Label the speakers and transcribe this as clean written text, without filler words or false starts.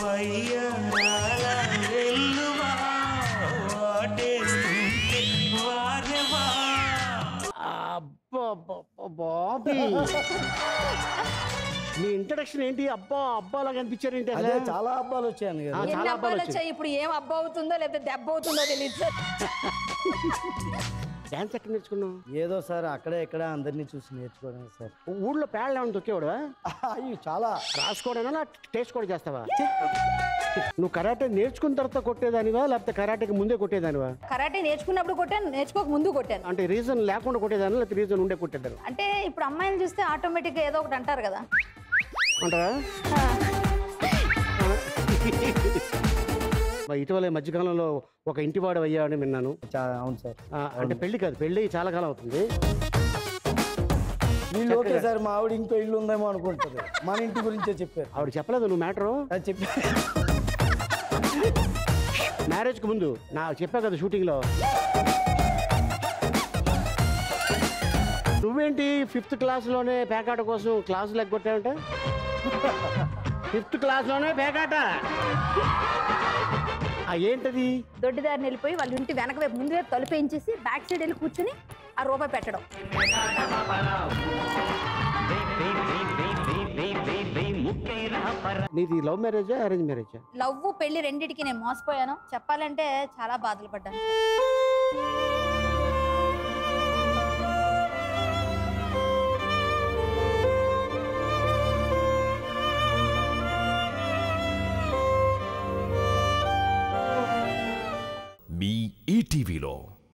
Speaker 1: వయ్యారాల వెల్లువా వాటేస్తుంటే వారెవా.
Speaker 2: బాబీ మీ introduction ఏంటి? అబ్బా అబ్బాలా కనిపించారు ఏంటి?
Speaker 3: అదే చాలా అబ్బాలు వచ్చాయని కదా.
Speaker 4: ఎన్ని అబ్బాలు వచ్చాయి? ఇప్పుడు ఏం అబ్బా అవుతుందో లేకపోతే దెబ్బ అవుతుందో తెలియదు సార్.
Speaker 2: డాన్స్ ఎక్కడ నేర్చుకున్నావు?
Speaker 3: ఏదో సార్ అక్కడే ఇక్కడ అందరినీ చూసి నేర్చుకోవడం సార్.
Speaker 2: ఊళ్ళో పేడలు ఏమైనా తొక్కేవాడువా?
Speaker 3: అయ్యి చాలా
Speaker 2: రాసుకోవడానా టేస్ట్ కూడా చేస్తావా? నువ్వు కరాటే నేర్చుకున్న తర్వాత కొట్టేదానివా లేకపోతే కరాటేకి ముందే కొట్టేదానివా?
Speaker 4: కరాటే నేర్చుకున్నప్పుడు కొట్టాను, నేర్చుకోక ముందు కొట్టాను.
Speaker 2: అంటే రీజన్ లేకుండా కొట్టేదాని లేకపోతే రీజన్ ఉండే కొట్టేదాను
Speaker 4: అంటే ఇప్పుడు అమ్మాయిని చూస్తే ఆటోమేటిక్గా ఏదో ఒకటి అంటారు కదా
Speaker 2: అంటారా? ఇటీవల మధ్యకాలంలో ఒక ఇంటివాడు అయ్యాడని విన్నాను.
Speaker 3: అవును సార్.
Speaker 2: అంటే పెళ్లి కాదు, పెళ్లి చాలా కాలం అవుతుంది.
Speaker 3: వీళ్ళు ఓకే సార్, మా ఆవిడ ఇంకో ఇల్లు ఉందేమో అనుకుంటారు. మన ఇంటి గురించే చెప్పారు.
Speaker 2: ఆవిడ చెప్పలేదు నువ్వు మ్యాటరు?
Speaker 3: అది చెప్పి
Speaker 2: మ్యారేజ్కి ముందు నాకు చెప్పా కదా షూటింగ్లో. నువ్వేంటి 5th క్లాస్లోనే పేకాట కోసం క్లాసులు ఎగ్గొట్టావంట? 5th క్లాస్లోనే పేకాట ఏంటది?
Speaker 4: దొడ్డిదారిని వెళ్ళిపోయి వాళ్ళ ఇంటి వెనక వైపు ముందు వైపు తలుపేయించేసి బ్యాక్ సైడ్ వెళ్ళి కూర్చుని ఆ రూపాయి పెట్టడం.
Speaker 2: నీది లవ్ మ్యారేజా అరేంజ్ మ్యారేజా?
Speaker 4: లవ్ పెళ్లి రెండింటికి నేను మోసపోయాను. చెప్పాలంటే చాలా బాధలు పడ్డాను.
Speaker 5: మీ ఈటీవీలో